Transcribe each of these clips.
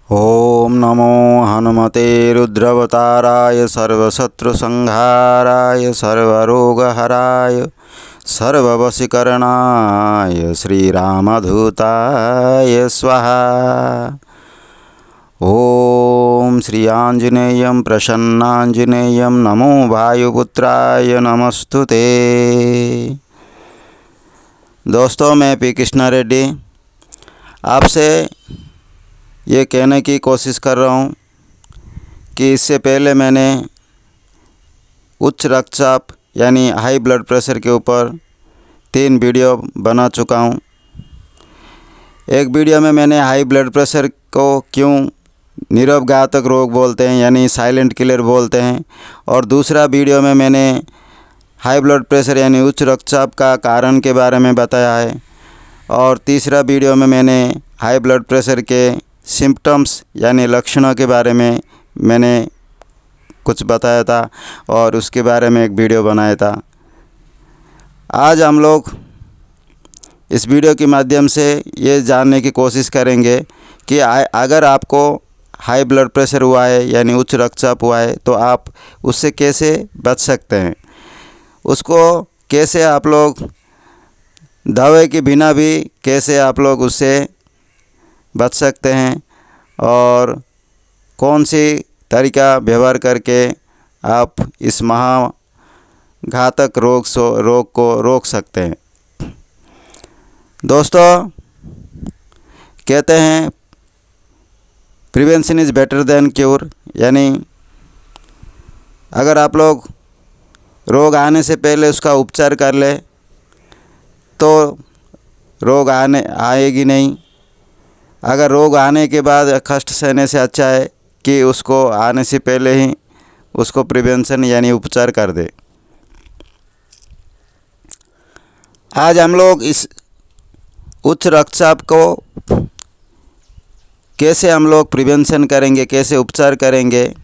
ओम नमो हनुमते रुद्रवताराय सर्वशत्रुसंहाराय सर्वरोगहराय सर्ववशीकरणाय श्रीरामदूताय स्वाहा। ओम श्री आंजनेयं प्रसन्नांजनेयं नमो वायुपुत्राय नमस्तुते। दोस्तों, मैं पी कृष्णा रेड्डी आपसे ये कहने की कोशिश कर रहा हूँ कि इससे पहले मैंने उच्च रक्तचाप यानी हाई ब्लड प्रेशर के ऊपर 3 वीडियो बना चुका हूँ। एक वीडियो में मैंने हाई ब्लड प्रेशर को क्यों निरवघातक रोग बोलते हैं यानी साइलेंट किलर बोलते हैं, और दूसरा वीडियो में मैंने हाई ब्लड प्रेशर यानी उच्च रक्तचाप का कारण के बारे में बताया है, और तीसरा वीडियो में मैंने हाई ब्लड प्रेशर के सिम्पटम्स यानी लक्षणों के बारे में मैंने कुछ बताया था और उसके बारे में एक वीडियो बनाया था। आज हम लोग इस वीडियो के माध्यम से ये जानने की कोशिश करेंगे कि अगर आपको हाई ब्लड प्रेशर हुआ है यानी उच्च रक्तचाप हुआ है तो आप उससे कैसे बच सकते हैं, उसको कैसे आप लोग दवाई के बिना भी कैसे आप लोग उससे बच सकते हैं, और कौन सी तरीका व्यवहार करके आप इस महाघातक रोग को रोक सकते हैं। दोस्तों, कहते हैं prevention is better than cure, यानी अगर आप लोग रोग आने से पहले उसका उपचार कर ले तो रोग आएगी नहीं। अगर रोग आने के बाद कष्ट सहने से अच्छा है कि उसको आने से पहले ही उसको प्रिवेंशन यानी उपचार कर दे। आज हम लोग इस उच्च रक्तचाप को कैसे हम लोग प्रिवेंशन करेंगे, कैसे उपचार करेंगे,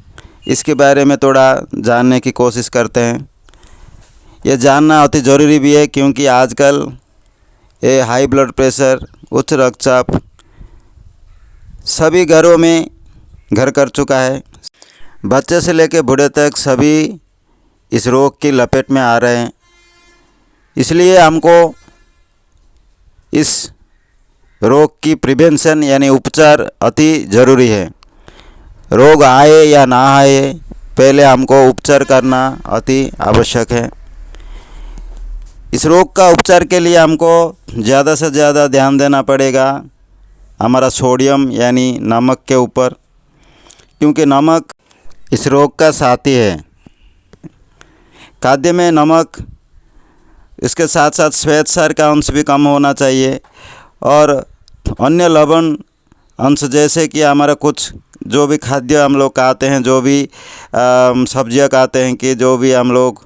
इसके बारे में थोड़ा जानने की कोशिश करते हैं। ये जानना अति ज़रूरी भी है क्योंकि आजकल ये हाई ब्लड प्रेशर, उच्च रक्तचाप सभी घरों में घर कर चुका है। बच्चे से लेकर बूढ़े तक सभी इस रोग की लपेट में आ रहे हैं। इसलिए हमको इस रोग की प्रिवेंशन यानी उपचार अति ज़रूरी है। रोग आए या ना आए, पहले हमको उपचार करना अति आवश्यक है। इस रोग का उपचार के लिए हमको ज़्यादा से ज़्यादा ध्यान देना पड़ेगा हमारा सोडियम यानी नमक के ऊपर, क्योंकि नमक इस रोग का साथी है। खाद्य में नमक, इसके साथ साथ श्वेतसार का अंश भी कम होना चाहिए, और अन्य लवण अंश जैसे कि हमारा कुछ जो भी खाद्य हम लोग खाते हैं, जो भी सब्जियां खाते हैं, कि जो भी हम लोग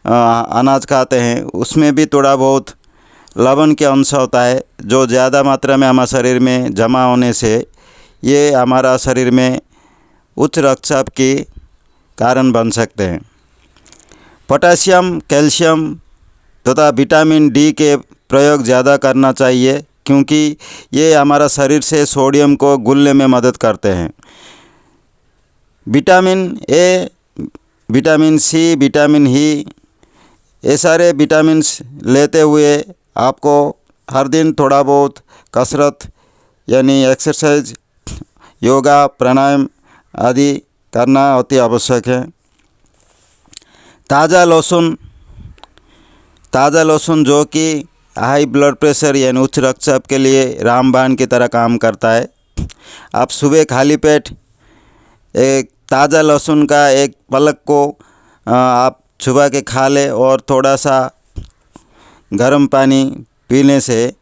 अनाज खाते हैं, उसमें भी थोड़ा बहुत लवण के अंश होता है, जो ज़्यादा मात्रा में हमारे शरीर में जमा होने से ये हमारा शरीर में उच्च रक्तचाप के कारण बन सकते हैं। पोटेशियम, कैल्शियम तथा विटामिन डी के प्रयोग ज़्यादा करना चाहिए क्योंकि ये हमारा शरीर से सोडियम को घुलने में मदद करते हैं। Vitamin A, vitamin C, vitamin E, ये सारे विटामिन्स लेते हुए आपको हर दिन थोड़ा बहुत कसरत यानी एक्सरसाइज, योगा, प्राणायाम आदि करना अति आवश्यक है। ताज़ा लहसुन जो कि हाई ब्लड प्रेशर यानी उच्च रक्तचाप के लिए रामबाण की तरह काम करता है। आप सुबह खाली पेट एक ताज़ा लहसुन का एक पलक को आप चुबा के खा लें, और थोड़ा सा गर्म पानी पीने से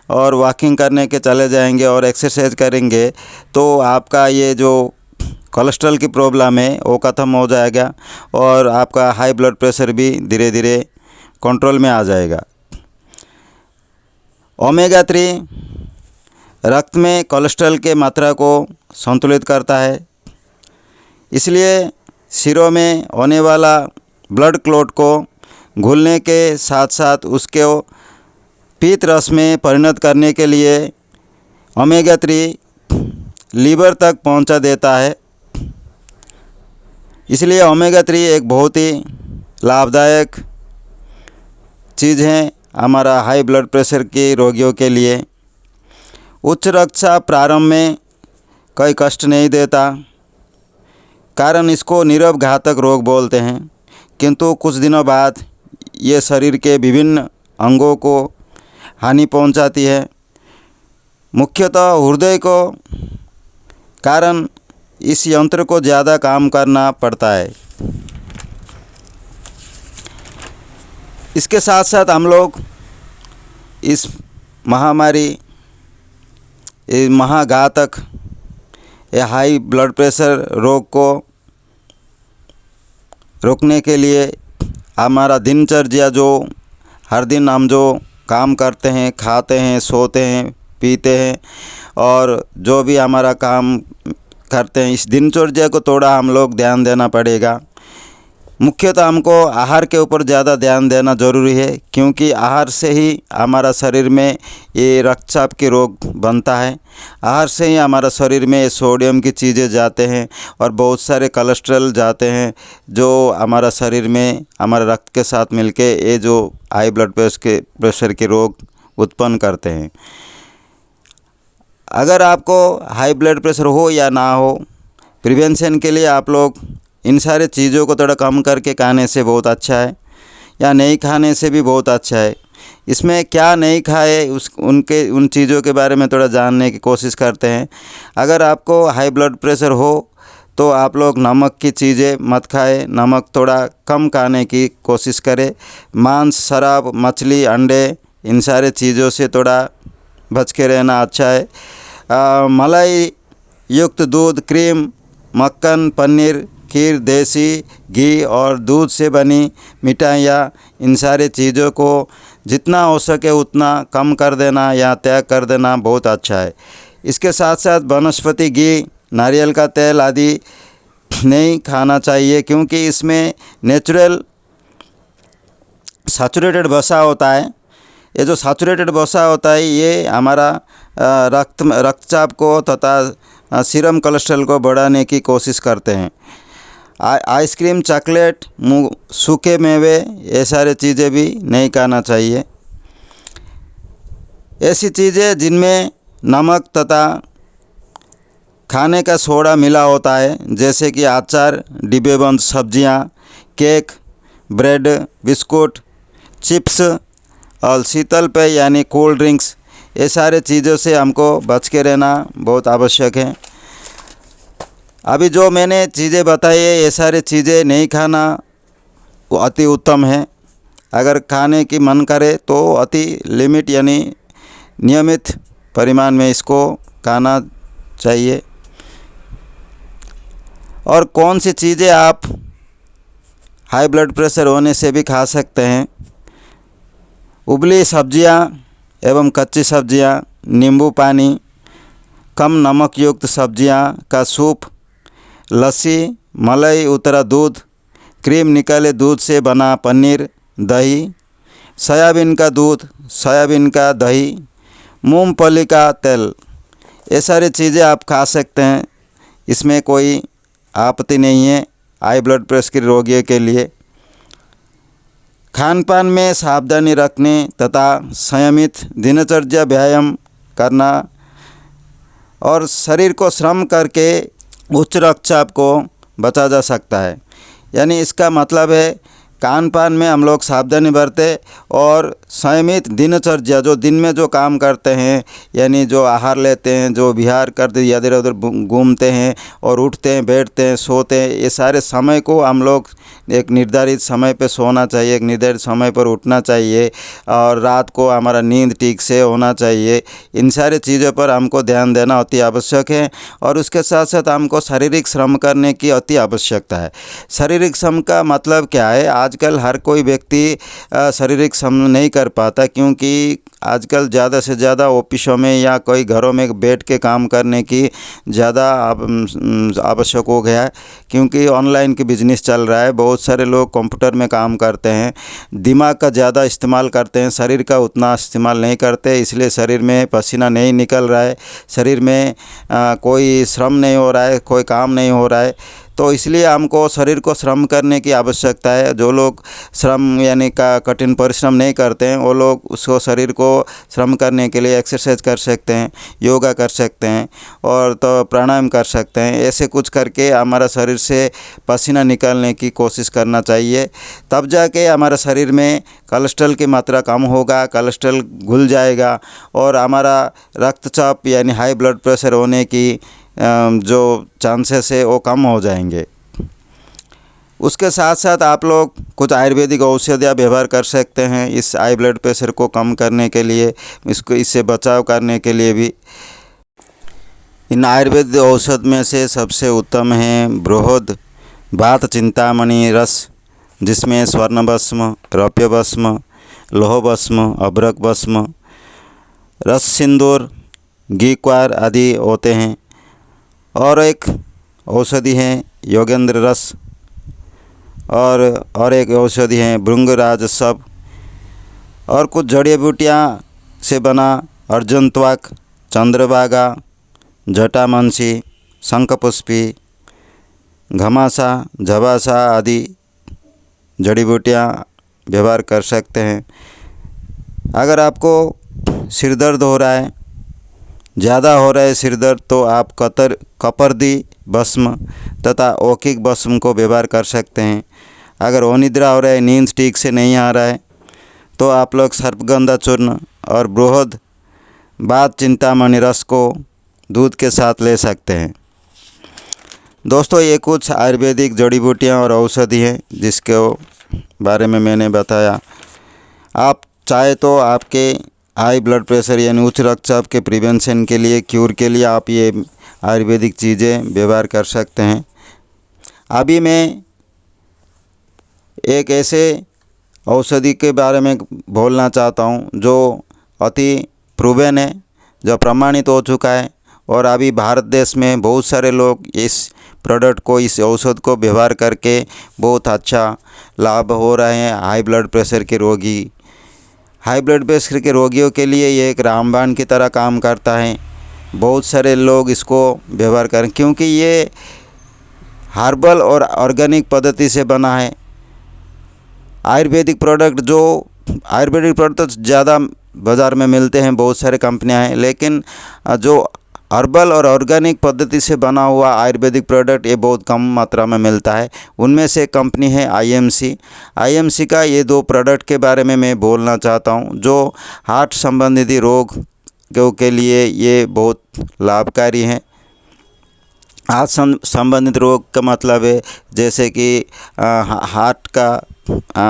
और वॉकिंग करने के चले जाएंगे और एक्सरसाइज करेंगे तो आपका ये जो कोलेस्ट्रॉल की प्रॉब्लम है वो ख़त्म हो जाएगा, और आपका हाई ब्लड प्रेशर भी धीरे धीरे कंट्रोल में आ जाएगा। ओमेगा 3 रक्त में कोलेस्ट्रॉल के मात्रा को संतुलित करता है, इसलिए सिरों में होने वाला ब्लड क्लॉट को घुलने के साथ साथ उसके पीत रस में परिणत करने के लिए ओमेगा 3 लीवर तक पहुंचा देता है। इसलिए ओमेगा 3 एक बहुत ही लाभदायक चीज़ है हमारा हाई ब्लड प्रेशर के रोगियों के लिए। उच्च रक्तचाप प्रारंभ में कोई कष्ट नहीं देता, कारण इसको नीरव घातक रोग बोलते हैं, किंतु कुछ दिनों बाद ये शरीर के विभिन्न अंगों को हानि पहुंचाती है। मुख्यतः हृदय को कारण इस यंत्र को ज़्यादा काम करना पड़ता है। इसके साथ साथ हम लोग इस महामारी, इस महाघातक ये हाई ब्लड प्रेशर रोग को रोकने के लिए हमारा दिनचर्या, जो हर दिन हम जो काम करते हैं, खाते हैं, सोते हैं, पीते हैं और जो भी हमारा काम करते हैं, इस दिनचर्या को थोड़ा हम लोग ध्यान देना पड़ेगा। मुख्यतः हमको आहार के ऊपर ज़्यादा ध्यान देना ज़रूरी है, क्योंकि आहार से ही हमारा शरीर में ये रक्तचाप के रोग बनता है। आहार से ही हमारा शरीर में सोडियम की चीज़ें जाते हैं और बहुत सारे कोलेस्ट्रॉल जाते हैं, जो हमारा शरीर में हमारे रक्त के साथ मिलके ये जो हाई ब्लड प्रेशर के रोग उत्पन्न करते हैं। अगर आपको हाई ब्लड प्रेशर हो या ना हो, प्रिवेंशन के लिए आप लोग इन सारे चीज़ों को थोड़ा कम करके खाने से बहुत अच्छा है, या नहीं खाने से भी बहुत अच्छा है। इसमें क्या नहीं खाए उन चीज़ों के बारे में थोड़ा जानने की कोशिश करते हैं। अगर आपको हाई ब्लड प्रेशर हो तो आप लोग नमक की चीज़ें मत खाएं, नमक थोड़ा कम खाने की कोशिश करें। मांस, शराब, मछली, अंडे, इन सारे चीज़ों से थोड़ा बच के रहना अच्छा है। मलाई युक्त दूध, क्रीम, मक्खन, पनीर, खीर, देसी घी और दूध से बनी मिठाइयाँ, इन सारे चीज़ों को जितना हो सके उतना कम कर देना या त्याग कर देना बहुत अच्छा है। इसके साथ साथ वनस्पति घी, नारियल का तेल आदि नहीं खाना चाहिए, क्योंकि इसमें नेचुरल सैचुरेटेड वसा होता है। ये जो सैचुरेटेड वसा होता है ये हमारा रक्तचाप को तथा सीरम कोलेस्ट्रॉल को बढ़ाने की कोशिश करते हैं। आइसक्रीम, चॉकलेट, सूखे मेवे, ये सारे चीज़ें भी नहीं खाना चाहिए। ऐसी चीज़ें जिनमें नमक तथा खाने का सोडा मिला होता है, जैसे कि अचार, डिब्बेबंद सब्जियां, केक, ब्रेड, बिस्कुट, चिप्स और शीतल पेय यानी कोल्ड ड्रिंक्स, ये सारे चीज़ों से हमको बच के रहना बहुत आवश्यक है। अभी जो मैंने चीज़ें बताई है, ये सारी चीज़ें नहीं खाना वो अति उत्तम है। अगर खाने की मन करे तो अति लिमिट यानी नियमित परिमाण में इसको खाना चाहिए। और कौन सी चीज़ें आप हाई ब्लड प्रेशर होने से भी खा सकते हैं? उबली सब्जियां एवं कच्ची सब्जियां, नींबू पानी, कम नमक युक्त सब्जियां का सूप, लस्सी, मलाई उतरा दूध, क्रीम निकाले दूध से बना पनीर, दही, सोयाबीन का दूध, सोयाबीन का दही, मूंगफली का तेल, ये सारी चीज़ें आप खा सकते हैं। इसमें कोई आपत्ति नहीं है हाई ब्लड प्रेशर के रोगियों के लिए। खान पान में सावधानी रखने तथा संयमित दिनचर्या, व्यायाम करना और शरीर को श्रम करके उच्च रक्तचाप को बचा जा सकता है। यानी इसका मतलब है खान पान में हम लोग सावधानी बरतें और संयमित दिनचर्या, जो दिन में जो काम करते हैं, यानी जो आहार लेते हैं, जो विहार करते हैं, इधर उधर घूमते हैं और उठते हैं, बैठते हैं, सोते हैं, ये सारे समय को हम लोग एक निर्धारित समय पे सोना चाहिए, एक निर्धारित समय पर उठना चाहिए और रात को हमारा नींद ठीक से होना चाहिए। इन सारी चीज़ों पर हमको ध्यान देना अति आवश्यक है। और उसके साथ साथ हमको शारीरिक श्रम करने की अति आवश्यकता है। शारीरिक श्रम का मतलब क्या है? आज आजकल हर कोई व्यक्ति शारीरिक श्रम नहीं कर पाता, क्योंकि आजकल ज़्यादा से ज़्यादा ऑफिसों में या कोई घरों में बैठ के काम करने की ज़्यादा आवश्यक हो गया है, क्योंकि ऑनलाइन की बिजनेस चल रहा है। बहुत सारे लोग कंप्यूटर में काम करते हैं, दिमाग का ज़्यादा इस्तेमाल करते हैं, शरीर का उतना इस्तेमाल नहीं करते, इसलिए शरीर में पसीना नहीं निकल रहा है, शरीर में कोई श्रम नहीं हो रहा है, कोई काम नहीं हो रहा है। तो इसलिए हमको शरीर को श्रम करने की आवश्यकता है। जो लोग श्रम यानी का कठिन परिश्रम नहीं करते हैं, वो लोग उसको शरीर को श्रम करने के लिए एक्सरसाइज कर सकते हैं, योगा कर सकते हैं और तो प्राणायाम कर सकते हैं। ऐसे कुछ करके हमारा शरीर से पसीना निकालने की कोशिश करना चाहिए, तब जाके हमारा शरीर में कोलेस्ट्रॉल की मात्रा कम होगा, कोलेस्ट्रॉल घुल जाएगा और हमारा रक्तचाप यानी हाई ब्लड प्रेशर होने की जो चांसेस है वो कम हो जाएंगे। उसके साथ साथ आप लोग कुछ आयुर्वेदिक औषधियाँ व्यवहार कर सकते हैं इस हाई ब्लड प्रेशर को कम करने के लिए, इससे बचाव करने के लिए भी। इन आयुर्वेदिक औषध में से सबसे उत्तम है बृहद वात चिंतामणि रस, जिसमें स्वर्ण भस्म, रौप्य भस्म, लोह भस्म, अभ्रक भस्म, रस सिंदूर, घीक्वार आदि होते हैं। और एक औषधि है योगेंद्र रस और एक औषधि है भृंगराज सब, और कुछ जड़ी बूटियाँ से बना अर्जुन त्वक, चंद्रभागा, जटामांसी, शंखपुष्पी, घमासा, झबासा आदि जड़ी बूटियाँ व्यवहार कर सकते हैं। अगर आपको सिर दर्द हो रहा है, ज़्यादा हो रहा है सिर दर्द, तो आप कपर्दी भस्म तथा औखिक भस्म को व्यवहार कर सकते हैं। अगर अनिद्रा हो रहा है, नींद ठीक से नहीं आ रहा है, तो आप लोग सर्पगंधा चूर्ण और बृहद वात चिंतामणि रस को दूध के साथ ले सकते हैं। दोस्तों, ये कुछ आयुर्वेदिक जड़ी बूटियाँ और औषधि हैं जिसके बारे में मैंने बताया। आप चाहे तो आपके हाई ब्लड प्रेशर यानी उच्च रक्तचाप के प्रिवेंशन के लिए, क्यूर के लिए आप ये आयुर्वेदिक चीज़ें व्यवहार कर सकते हैं। अभी मैं एक ऐसे औषधि के बारे में बोलना चाहता हूँ जो अति प्रूवन है, जो प्रमाणित हो चुका है, और अभी भारत देश में बहुत सारे लोग इस प्रोडक्ट को, इस औषध को व्यवहार करके बहुत अच्छा लाभ हो रहे हैं। हाई ब्लड प्रेशर के रोगियों के लिए ये एक रामबाण की तरह काम करता है। बहुत सारे लोग इसको व्यवहार करें, क्योंकि ये हर्बल और ऑर्गेनिक पद्धति से बना है। आयुर्वेदिक प्रोडक्ट तो ज़्यादा बाज़ार में मिलते हैं, बहुत सारे कंपनियां हैं, लेकिन जो हर्बल और ऑर्गेनिक पद्धति से बना हुआ आयुर्वेदिक प्रोडक्ट ये बहुत कम मात्रा में मिलता है। उनमें से एक कंपनी है आईएमसी का ये 2 प्रोडक्ट के बारे में मैं बोलना चाहता हूँ, जो हार्ट संबंधित रोग के लिए ये बहुत लाभकारी हैं। हार्ट संबंधित रोग का मतलब है जैसे कि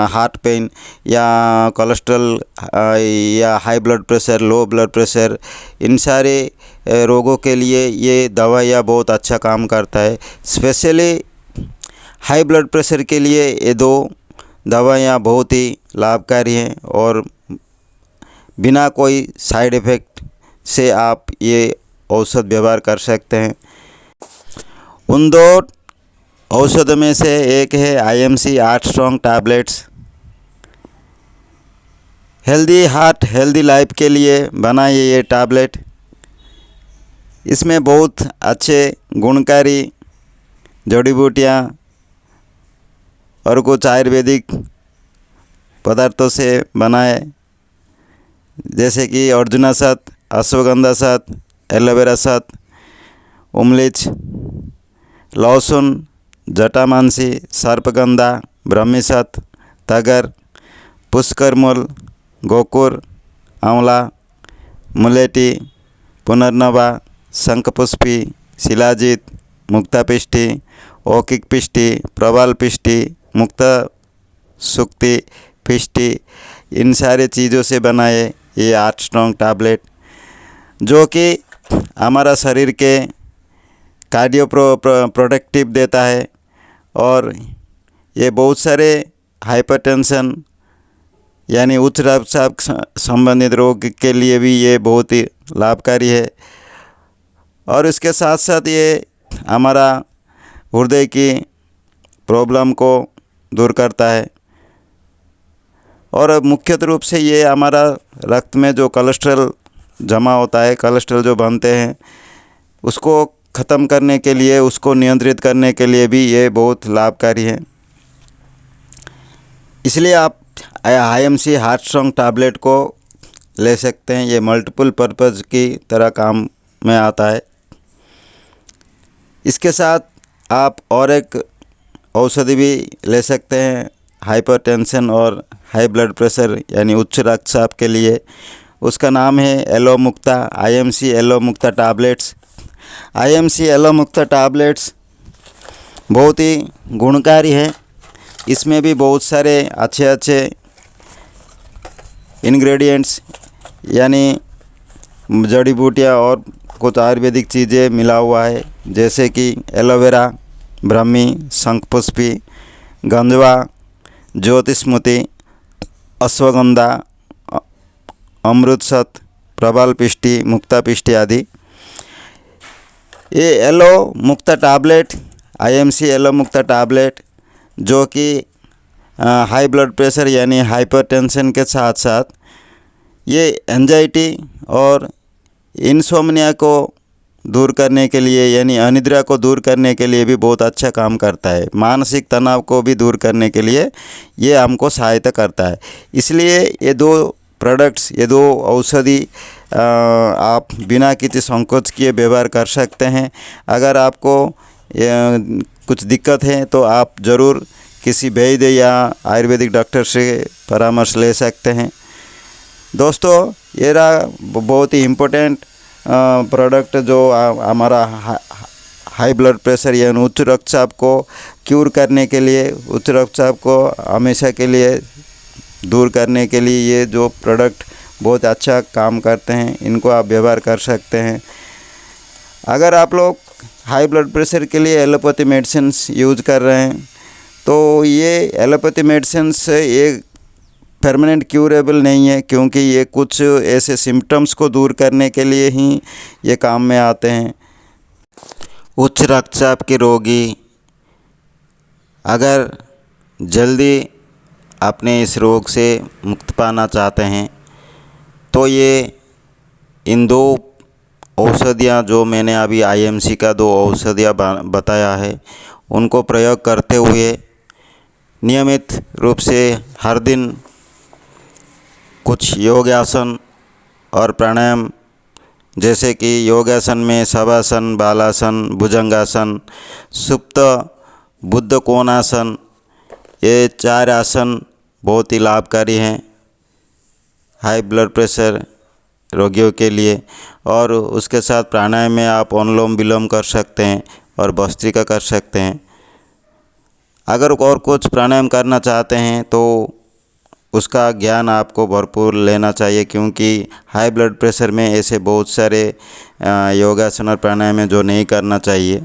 हार्ट पेन या कोलेस्ट्रॉल या high blood pressure, low blood pressure, इन सारे रोगों के लिए ये दवाइयाँ बहुत अच्छा काम करता है। स्पेशली हाई ब्लड प्रेशर के लिए ये 2 दवाइयाँ बहुत ही लाभकारी हैं और बिना कोई साइड इफ़ेक्ट से आप ये औषध व्यवहार कर सकते हैं। उन 2 औषधों में से एक है IMC 8 strong tablets. Healthy heart healthy life के लिए बना ये टैबलेट। इसमें बहुत अच्छे गुणकारी जड़ी बूटियाँ और कुछ आयुर्वेदिक पदार्थों से बना है, जैसे कि अर्जुना शत, अश्वगंधा शत, एलोवेरा शत, उमलीच, लहसुन, जटामांसी, सर्पगंधा, ब्रह्मी शत, तगर, पुष्करमूल, गोकुर, आंवला, मुलेटी, पुनर्नवा, शंखपुष्पी, शिलाजीत, मुक्तापिष्टी, औकिक पिष्टी, प्रबाल पिष्टी, मुक्ता सुक्ति पिष्टी, इन सारे चीज़ों से बनाए ये 8 स्ट्रॉन्ग टैबलेट, जो कि हमारा शरीर के कार्डियो प्रोटेक्टिव देता है। और ये बहुत सारे हाइपरटेंशन यानी उच्च रक्तचाप संबंधित रोग के लिए भी ये बहुत ही लाभकारी है। और इसके साथ साथ ये हमारा हृदय की प्रॉब्लम को दूर करता है। और मुख्यतः रूप से ये हमारा रक्त में जो कोलेस्ट्रॉल जमा होता है, कोलेस्ट्रॉल जो बनते हैं, उसको ख़त्म करने के लिए, उसको नियंत्रित करने के लिए भी ये बहुत लाभकारी है। इसलिए आप IMC हार्ट स्ट्रॉन्ग टैबलेट को ले सकते हैं। ये मल्टीपल पर्पज़ की तरह काम में आता है। इसके साथ आप और एक औषधि भी ले सकते हैं हाइपरटेंशन और हाई ब्लड प्रेशर यानी उच्च रक्तचाप के लिए। उसका नाम है एलोमुक्ता, IMC एलोमुक्ता टैबलेट्स। IMC एलोमुक्ता टैबलेट्स बहुत ही गुणकारी है। इसमें भी बहुत सारे अच्छे इंग्रेडिएंट्स यानी जड़ी बूटियाँ और कुछ आयुर्वेदिक चीज़ें मिला हुआ है, जैसे कि एलोवेरा, ब्रह्मी, शंखपुष्पी, गंधवा, ज्योतिष्मति, अश्वगंधा, अमृतसत, प्रबलपिष्टि, मुक्तापिष्टि आदि। ये एलोमुक्ता टैबलेट, IMC एलोमुक्ता टैबलेट जो कि हाई ब्लड प्रेशर यानी हाइपरटेंशन के साथ साथ ये एंजाइटी और इंसोम्निया को दूर करने के लिए यानी अनिद्रा को दूर करने के लिए भी बहुत अच्छा काम करता है। मानसिक तनाव को भी दूर करने के लिए ये हमको सहायता करता है। इसलिए ये दो प्रोडक्ट्स, ये दो औषधि आप बिना किसी संकोच किए व्यवहार कर सकते हैं। अगर आपको कुछ दिक्कत है तो आप ज़रूर किसी वैद्य या आयुर्वेदिक डॉक्टर से परामर्श ले सकते हैं। दोस्तों, ये रहा बहुत ही इम्पोर्टेंट प्रोडक्ट जो हमारा हाई ब्लड प्रेशर यानी उच्च रक्तचाप को क्यूर करने के लिए, उच्च रक्तचाप को हमेशा के लिए दूर करने के लिए ये जो प्रोडक्ट बहुत अच्छा काम करते हैं, इनको आप व्यवहार कर सकते हैं। अगर आप लोग हाई ब्लड प्रेशर के लिए एलोपैथी मेडिसिन्स यूज कर रहे हैं तो ये एलोपैथी मेडिसिन्स ये परमानेंट क्यूरेबल नहीं है, क्योंकि ये कुछ ऐसे सिम्टम्स को दूर करने के लिए ही ये काम में आते हैं। उच्च रक्तचाप के रोगी अगर जल्दी अपने इस रोग से मुक्त पाना चाहते हैं तो ये इन दो औषधियाँ जो मैंने अभी IMC का दो औषधियाँ बताया है, उनको प्रयोग करते हुए नियमित रूप से हर दिन कुछ योगासन और प्राणायाम, जैसे कि योगासन में शवासन, बालासन, भुजंगासन, सुप्त बुद्ध कोणासन, ये 4 आसन बहुत ही लाभकारी हैं हाई ब्लड प्रेशर रोगियों के लिए। और उसके साथ प्राणायाम में आप अनुलोम विलोम कर सकते हैं और भस्त्रिका कर सकते हैं। अगर और कुछ प्राणायाम करना चाहते हैं तो उसका ज्ञान आपको भरपूर लेना चाहिए, क्योंकि हाई ब्लड प्रेशर में ऐसे बहुत सारे योगासन और प्राणायाम है जो नहीं करना चाहिए।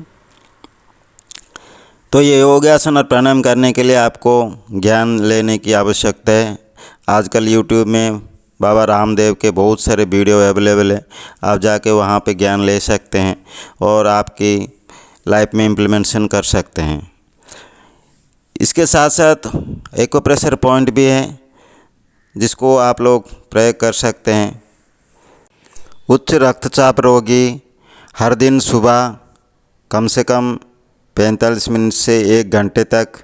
तो ये योगासन और प्राणायाम करने के लिए आपको ज्ञान लेने की आवश्यकता है। आजकल YouTube में बाबा रामदेव के बहुत सारे वीडियो अवेलेबल है, आप जाके वहाँ पे ज्ञान ले सकते हैं और आपकी लाइफ में इम्प्लीमेंटेशन कर सकते हैं। इसके साथ साथ एक्यूप्रेशर पॉइंट भी है जिसको आप लोग प्रयोग कर सकते हैं। उच्च रक्तचाप रोगी हर दिन सुबह कम से कम 45 मिनट से 1 घंटे तक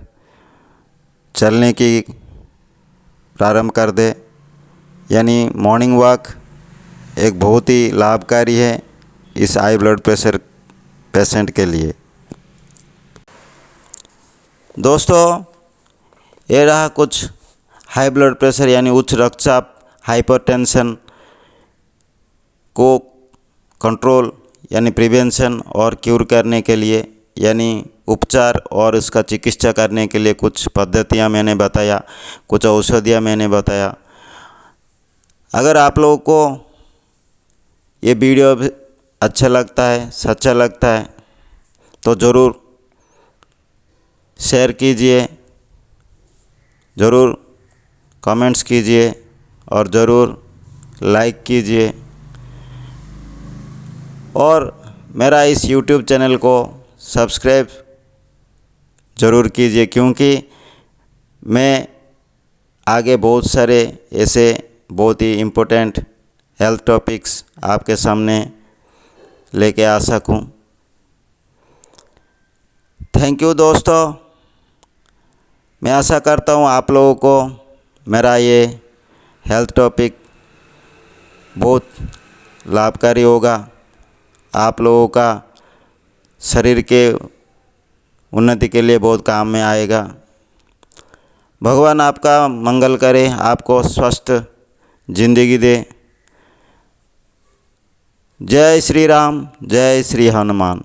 चलने की प्रारंभ कर दे, यानी मॉर्निंग वॉक एक बहुत ही लाभकारी है इस हाई ब्लड प्रेशर पेशेंट के लिए। दोस्तों, ये रहा कुछ हाई ब्लड प्रेशर यानी उच्च रक्तचाप, हाइपरटेंशन को कंट्रोल यानी प्रिवेंशन और क्यूर करने के लिए यानी उपचार और उसका चिकित्सा करने के लिए कुछ पद्धतियाँ मैंने बताया, कुछ औषधियाँ मैंने बताया। अगर आप लोगों को ये वीडियो अच्छा लगता है, सच्चा लगता है तो ज़रूर शेयर कीजिए, ज़रूर कमेंट्स कीजिए और ज़रूर लाइक कीजिए और मेरा इस YouTube चैनल को सब्सक्राइब ज़रूर कीजिए, क्योंकि मैं आगे बहुत सारे ऐसे बहुत ही इम्पोर्टेंट हेल्थ टॉपिक्स आपके सामने लेके आ सकूं। थैंक यू दोस्तों। मैं आशा करता हूं आप लोगों को मेरा ये हेल्थ टॉपिक बहुत लाभकारी होगा, आप लोगों का शरीर के उन्नति के लिए बहुत काम में आएगा। भगवान आपका मंगल करे, आपको स्वस्थ जिंदगी दे। जय श्री राम, जय श्री हनुमान।